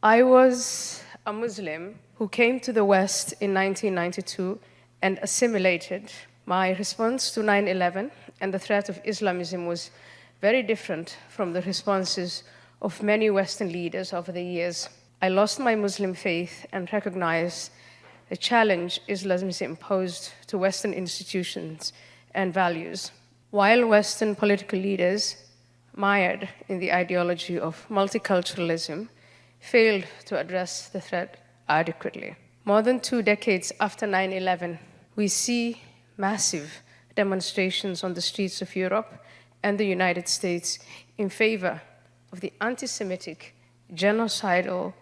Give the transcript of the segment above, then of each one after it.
I was a Muslim who came to the West in 1992 and assimilated. My response to 9/11 and the threat of Islamism was very different from the responses of many Western leaders over the years. I lost my Muslim faith and recognized the challenge Islamism posed to Western institutions and values. While Western political leaders, mired in the ideology of multiculturalism, failed to address the threat adequately. More than 2 decades after 9/11, we see massive demonstrations on the streets of Europe and the United States in favor of the anti-Semitic, genocidal,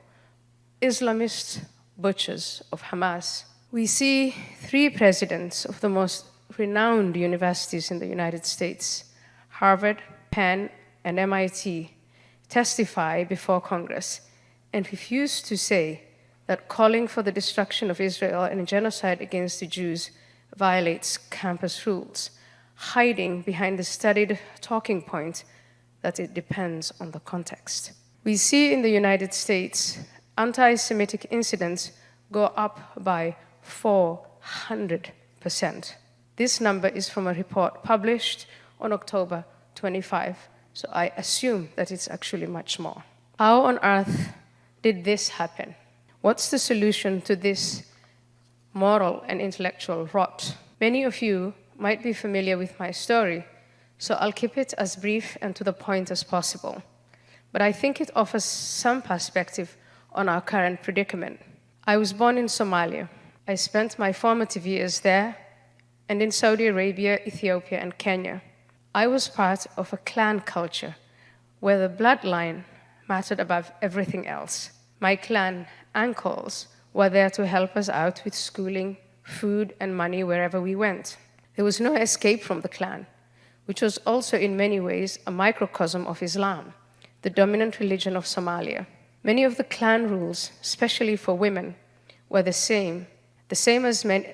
Islamist butchers of Hamas. We see 3 presidents of the most renowned universities in the United States, Harvard, Penn, and MIT, testify before Congress and refuse to say that calling for the destruction of Israel and genocide against the Jews violates campus rules, hiding behind the studied talking point that it depends on the context. We see in the United States anti-Semitic incidents go up by 400%. This number is from a report published on October 25, so I assume that it's actually much more. How on earth did this happen? What's the solution to this moral and intellectual rot? Many of you might be familiar with my story, so I'll keep it as brief and to the point as possible. But I think it offers some perspective on our current predicament. I was born in Somalia. I spent my formative years there and in Saudi Arabia, Ethiopia, and Kenya. I was part of a clan culture where the bloodline mattered above everything else. My clan uncles were there to help us out with schooling, food, and money wherever we went. There was no escape from the clan, which was also in many ways a microcosm of Islam, the dominant religion of Somalia. Many of the clan rules, especially for women, were the same as men,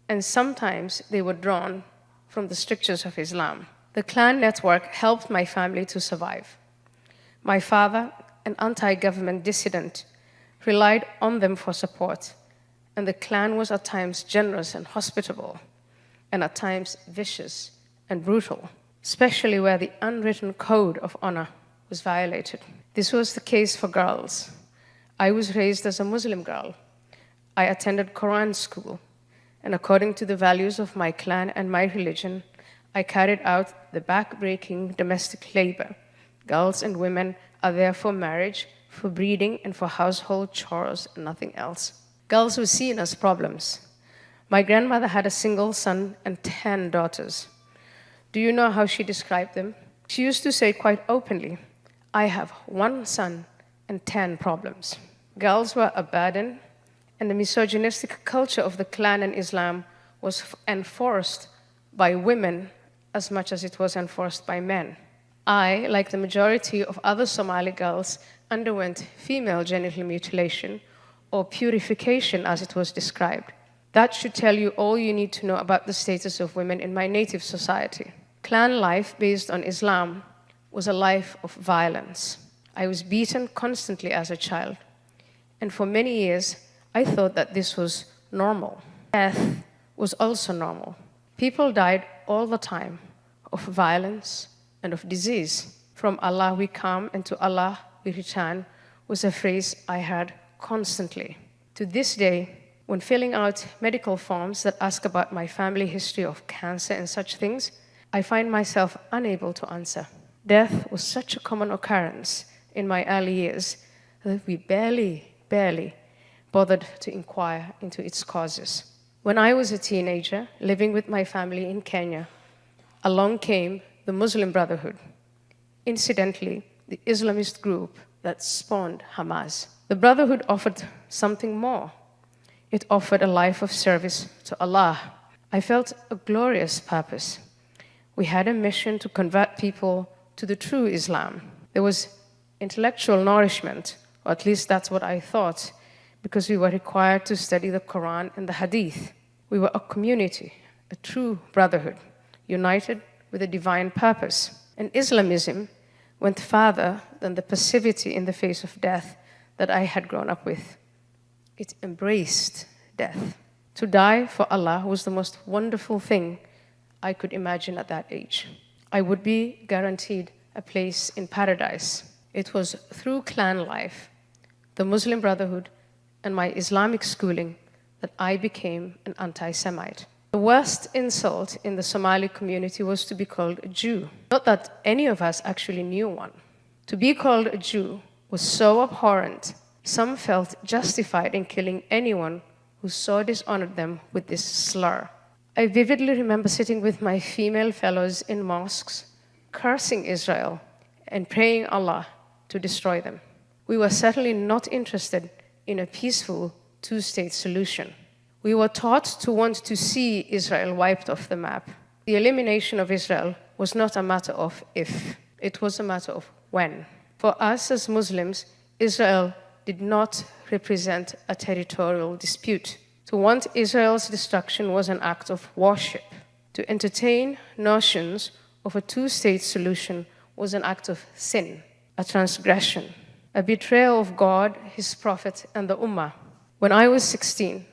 and sometimes they were drawn from the strictures of Islam. The clan network helped my family to survive. My father, an anti-government dissident, relied on them for support, and the clan was at times generous and hospitable, and at times vicious and brutal, especially where the unwritten code of honor was violated. This was the case for girls. I was raised as a Muslim girl. I attended Quran school, and according to the values of my clan and my religion, I carried out the back-breaking domestic labor. Girls and women are there for marriage, for breeding, and for household chores and nothing else. Girls were seen as problems. My grandmother had a single son and 10 daughters. Do you know how she described them? She used to say quite openly, "I have 1 son and 10 problems." Girls were a burden, and the misogynistic culture of the clan and Islam was enforced by women as much as it was enforced by men. I, like the majority of other Somali girls, underwent female genital mutilation, or purification as it was described. That should tell you all you need to know about the status of women in my native society. Clan life based on Islam was a life of violence. I was beaten constantly as a child, and for many years, I thought that this was normal. Death was also normal. People died all the time of violence and of disease. From Allah we come and to Allah we return was a phrase I heard constantly. To this day, when filling out medical forms that ask about my family history of cancer and such things, I find myself unable to answer. Death was such a common occurrence in my early years that we barely bothered to inquire into its causes. When I was a teenager, living with my family in Kenya, along came the Muslim Brotherhood, incidentally, the Islamist group that spawned Hamas. The Brotherhood offered something more. It offered a life of service to Allah. I felt a glorious purpose. We had a mission to convert people to the true Islam. There was intellectual nourishment, or at least that's what I thought, because we were required to study the Quran and the Hadith. We were a community, a true brotherhood, united with a divine purpose. And Islamism went further than the passivity in the face of death that I had grown up with. It embraced death. To die for Allah was the most wonderful thing I could imagine at that age. I would be guaranteed a place in paradise. It was through clan life, the Muslim Brotherhood, and my Islamic schooling that I became an anti-Semite. The worst insult in the Somali community was to be called a Jew. Not that any of us actually knew one. To be called a Jew was so abhorrent, some felt justified in killing anyone who so dishonored them with this slur. I vividly remember sitting with my female fellows in mosques, cursing Israel and praying Allah to destroy them. We were certainly not interested in a peaceful two-state solution. We were taught to want to see Israel wiped off the map. The elimination of Israel was not a matter of if, it was a matter of when. For us as Muslims, Israel did not represent a territorial dispute. To want Israel's destruction was an act of worship. To entertain notions of a two-state solution was an act of sin, a transgression, a betrayal of God, His Prophet, and the Ummah. When I was 16,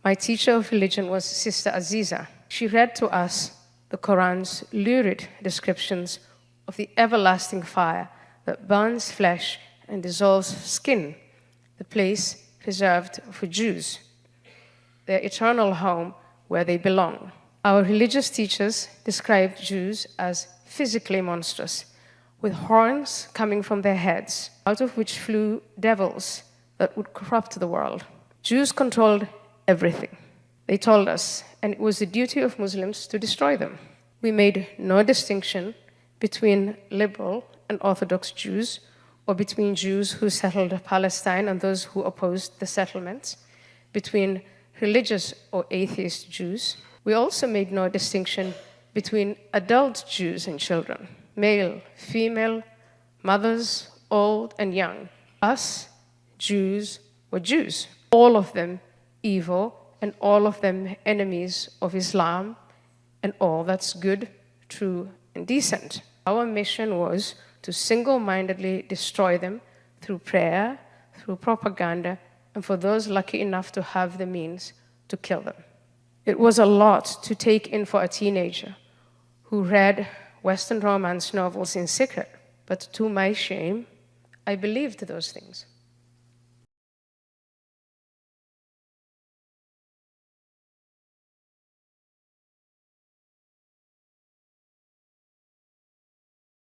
my teacher of religion was Sister Aziza. She read to us the Quran's lurid descriptions of the everlasting fire that burns flesh and dissolves skin, the place reserved for Jews, their eternal home where they belong. Our religious teachers described Jews as physically monstrous, with horns coming from their heads, out of which flew devils that would corrupt the world. Jews controlled everything. They told us, and it was the duty of Muslims to destroy them. We made no distinction between liberal and Orthodox Jews, or between Jews who settled Palestine and those who opposed the settlements, between religious or atheist Jews. We also made no distinction between adult Jews and children, male, female, mothers, old and young. Us, Jews, were Jews, all of them evil, and all of them enemies of Islam and all that's good, true, and decent. Our mission was to single-mindedly destroy them through prayer, through propaganda, and for those lucky enough to have the means, to kill them. It was a lot to take in for a teenager who read Western romance novels in secret, but to my shame, I believed those things.